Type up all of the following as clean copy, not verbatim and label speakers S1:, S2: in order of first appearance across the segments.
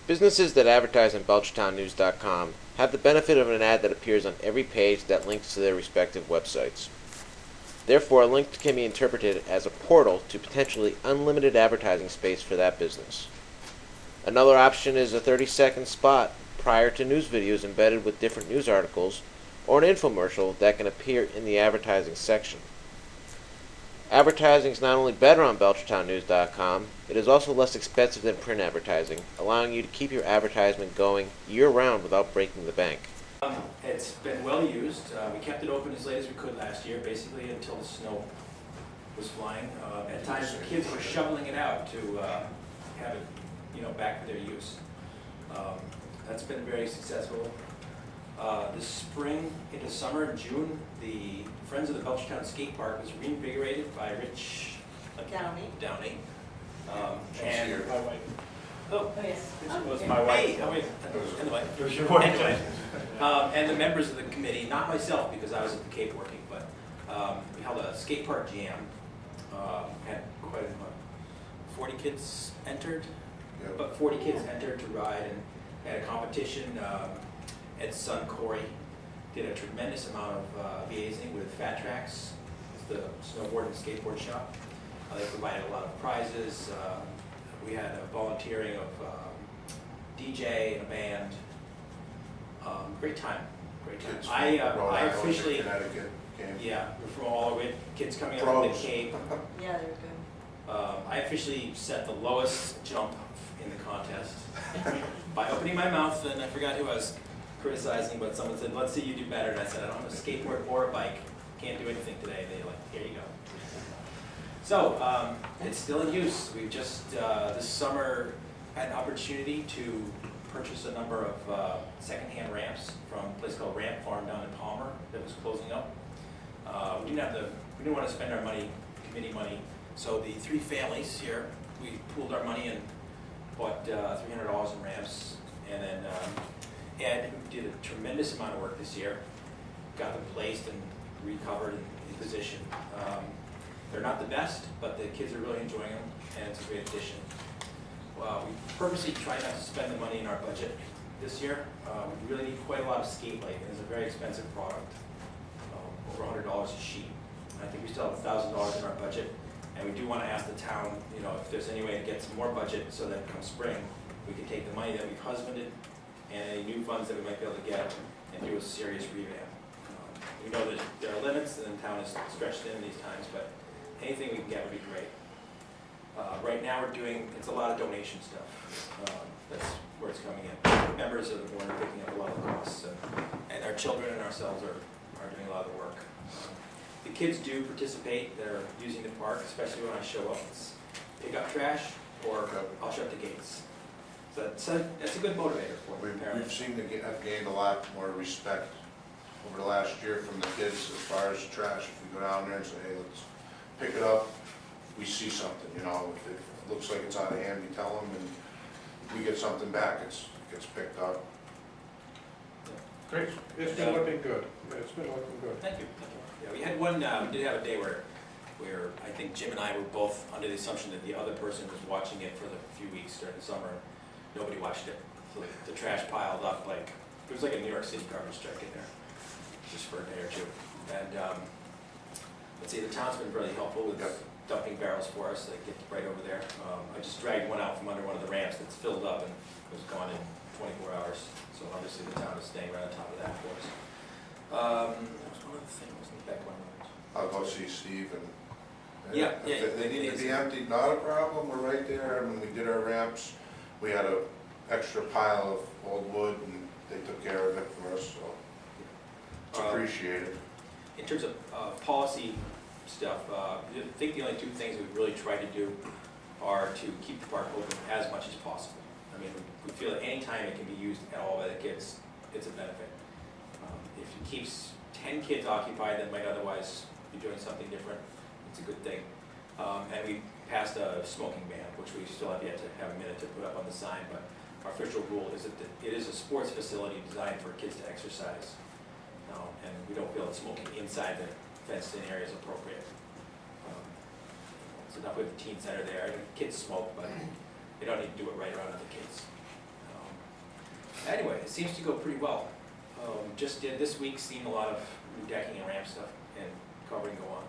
S1: Businesses that advertise on BelchertownNews.com have the benefit of an ad that appears on every page that links to their respective websites. Therefore, a link can be interpreted as a portal to potentially unlimited advertising space for that business. Another option is a 30-second spot prior to news videos embedded with different news articles, or an infomercial that can appear in the advertising section. Advertising is not only better on BelchertownNews.com, it is also less expensive than print advertising, allowing you to keep your advertisement going year-round without breaking the bank.
S2: It's been well used. We kept it open as late as we could last year, basically until the snow was flying. At times, the kids were shoveling it out to have it, back for their use. That's been very successful. This spring into summer, in June, the Friends of the Belchertown Skate Park was reinvigorated by Rich Downey. And
S3: my wife.
S2: oh,
S4: Yes.
S3: It was my wife.
S2: hey, oh wait, anyway.
S3: It was your wife.
S2: Anyway, and the members of the committee, not myself because I was at the Cape working, but we held a skate park jam. Had quite a 40 kids entered, but 40 kids entered to ride, and had a competition. Ed's son Corey did a tremendous amount of liaising with Fat Tracks, the snowboard and skateboard shop. They provided a lot of prizes. We had a volunteering of DJ and a band. Great time. I officially,
S5: Connecticut came.
S2: yeah, we're from all over it. Kids coming up from the Cape.
S4: Yeah, they're good.
S2: I officially set the lowest jump in the contest by opening my mouth, and I forgot who I was criticizing, but someone said, "Let's see you do better." And I said, "I don't have a skateboard or a bike. Can't do anything today." And they're like, "Here you go." So it's still in use. We've just this summer had an opportunity to purchase a number of secondhand ramps from a place called Ramp Farm down in Palmer that was closing up. We didn't want to spend our money, committee money. So the three families here, we pooled our money and bought $300 in ramps, and then Ed, who did a tremendous amount of work this year, got them placed and recovered in position. They're not the best, but the kids are really enjoying them, and it's a great addition. We purposely try not to spend the money in our budget this year. We really need quite a lot of skate light, and it's a very expensive product, over $100 a sheet. And I think we still have $1,000 in our budget, and we do want to ask the town, if there's any way to get some more budget so that come spring, we can take the money that we've husbanded and any new funds that we might be able to get and do a serious revamp. We know that there are limits, and the town is stretched in these times, but anything we can get would be great. Right now it's a lot of donation stuff. That's where it's coming in. Members of the board are picking up a lot of the costs, and our children and ourselves are doing a lot of the work. The kids do participate. They're using the park, especially when I show up. It's pick up trash or I'll shut the gates. So that's a good motivator for the parents.
S5: We've seen have gained a lot more respect over the last year from the kids as far as trash. If we go down there and say, hey, let's pick it up, we see something, if it looks like it's out of hand, we tell them, and we get something back, it gets picked up.
S3: Great. It's been looking good. It's been looking good.
S2: Thank you. Yeah, we had one, we did have a day where I think Jim and I were both under the assumption that the other person was watching it for the few weeks during the summer. Nobody watched it. So the trash piled up it was like a New York City garbage truck in there, just for a day or two. And let's see, the town's been really helpful with dumping barrels for us. They get right over there. I just dragged one out from under one of the ramps that's filled up and it was gone in 24 hours. So obviously the town is staying right on top of that for us. There was one other thing, wasn't the back one?
S5: I'll go see Steve and
S2: if
S5: they need to be emptied, not a problem, we're right there. When we did our ramps, we had an extra pile of old wood and they took care of it for us, so it's appreciated.
S2: In terms of policy stuff, I think the only two things we've really tried to do are to keep the park open as much as possible. I mean, we feel that any time it can be used at all by the kids, it's a benefit. If it keeps 10 kids occupied that might otherwise be doing something different, it's a good thing. And we passed a smoking ban, which we still have yet to have a minute to put up on the sign, but our official rule is that it is a sports facility designed for kids to exercise. And we don't feel that smoking inside the fenced-in area is appropriate. It's enough with the teen center there. Kids smoke, but they don't need to do it right around other kids. it seems to go pretty well. Just did this week, seen a lot of new decking and ramp stuff and covering go on.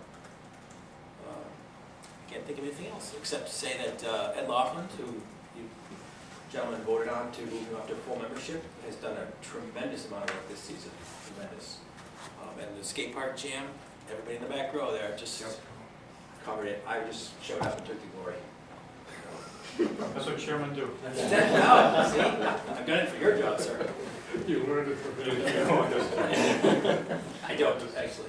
S2: Can't think of anything else, except to say that Ed Laughlin, who you gentlemen voted on to move him up to full membership, has done a tremendous amount of work this season, tremendous. And the skate park jam, everybody in the back row there just covered it. I just showed up and took the glory.
S3: That's what chairmen do.
S2: No, see, I've done it for your job, sir.
S3: You learned it from me.
S2: I don't, actually.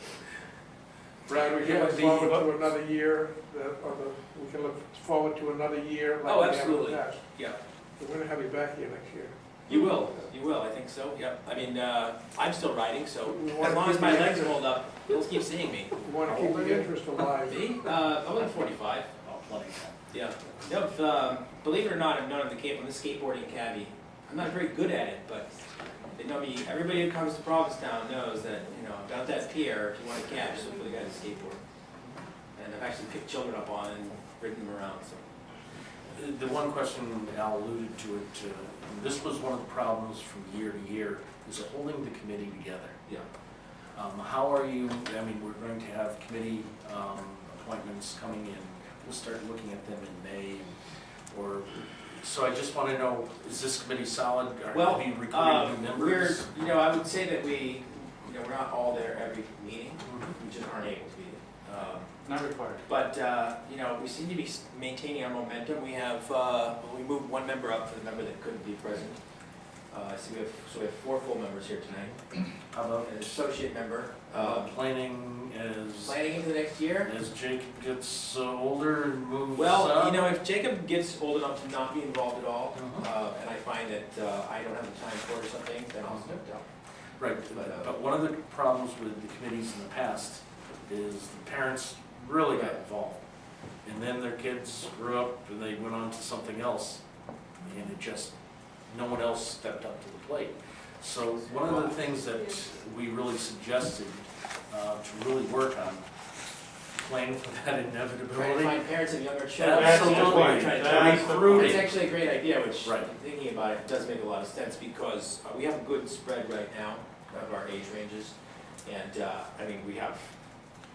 S3: Brad, we can look forward to another year, we can look forward to another year like
S2: Oh,
S3: we have in
S2: absolutely.
S3: the past.
S2: Yeah,
S3: We're gonna have you back here next year.
S2: you will, I think so, yeah. I mean, I'm still riding, so
S3: We
S2: as
S3: wanna
S2: long as
S3: keep
S2: my
S3: the
S2: legs
S3: interest-
S2: hold up, you'll keep seeing me.
S3: We wanna keep the interest alive.
S2: Me? I'm only 45.
S6: Oh, plenty.
S2: Yeah. No, believe it or not, I'm known at the Cape on the skateboarding academy. I'm not very good at it, but they know me. Everybody who comes to Provincetown knows that, I've got that pier if you want to catch, so for the guy to skateboard. And I've actually picked children up on and ridden them around, so.
S6: The one question Al alluded to it, this was one of the problems from year to year, is holding the committee together.
S2: Yeah.
S6: How are you, I mean, we're going to have committee appointments coming in, we'll start looking at them in May, so I just want to know, is this committee solid?
S2: Well,
S6: Are we recruiting new members?
S2: I would say that we're not all there every meeting. We just aren't able to be.
S3: Not required.
S2: But, we seem to be maintaining our momentum. We have, we moved one member up for the member that couldn't be present. So we have 4 full members here tonight.
S6: How about
S2: An associate member.
S6: planning as
S2: Planning into the next year.
S6: as Jacob gets older and moves
S2: Well,
S6: up?
S2: if Jacob gets old enough to not be involved at all,
S6: Mhm.
S2: and I find that I don't have the time for it or something, then I'll step down.
S6: Right, but one of the problems with the committees in the past is the parents really got involved. And then their kids grew up and they went on to something else, and it just, no one else stepped up to the plate. So one of the things that we really suggested to really work on, planning for that
S2: Trying to
S6: inevitability.
S2: find parents of younger children.
S6: Absolutely.
S2: Trying to
S3: That's the
S6: Recruiting.
S2: It's actually a great idea, which,
S6: Right.
S2: thinking about it, does make a lot of sense, because we have a good spread right now of our age ranges. And, we have,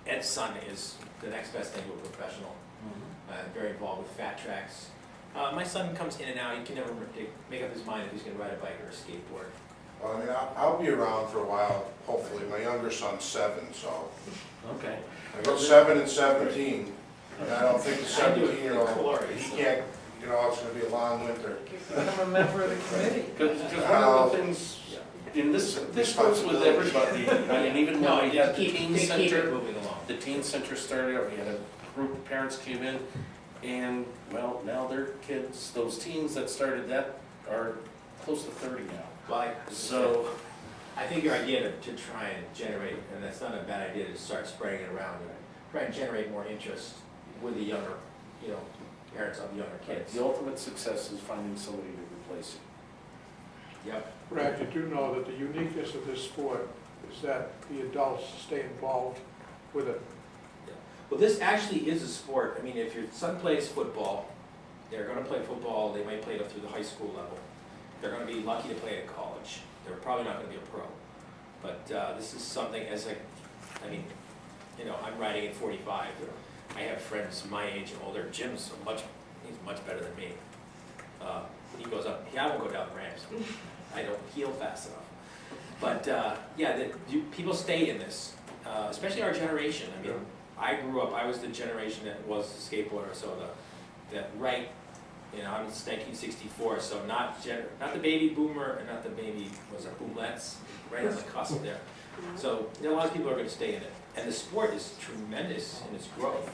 S2: Ed's son is the next best thing to a professional,
S6: Mhm.
S2: very involved with fat tracks. My son comes in and out, he can never make up his mind if he's gonna ride a bike or a skateboard.
S5: Well, I'll be around for a while, hopefully. My younger son's 7, so
S6: Okay.
S5: I got 7 and 17. And I don't think the
S2: I do it for
S5: 17-year-old,
S2: glory,
S5: he
S2: so.
S5: can't, it's gonna be a long winter.
S6: Become a member of the committee. Because one of the things, and this goes with everybody, I mean, even
S2: No,
S6: when we
S2: just
S6: had the
S2: keep
S6: teen
S2: it
S6: center,
S2: moving along.
S6: the teen center started out, we had a group of parents came in, and, well, now their kids, those teens that started that are close to 30 now.
S2: Well,
S6: So,
S2: I think your idea to try and generate, and that's not a bad idea to start spreading it around, and try and generate more interest with the younger, parents of younger kids.
S6: the ultimate success is finding somebody to replace you.
S2: Yep.
S3: Brad, you do know that the uniqueness of this sport is that the adults stay involved with it.
S2: Well, this actually is a sport. I mean, if your son plays football, they're gonna play football, they might play it up through the high school level. They're gonna be lucky to play at college. They're probably not gonna be a pro. But this is something I'm riding at 45. I have friends my age and older. Jim's he's much better than me. He goes up, I won't go down ramps. I don't heal fast enough. But, people stay in this, especially our generation. I mean, I grew up, I was the generation that was a skateboarder, so I'm 1964, so not the baby boomer, and not the baby, boomettes, right on the cusp there. So, a lot of people are gonna stay in it. And the sport is tremendous in its growth.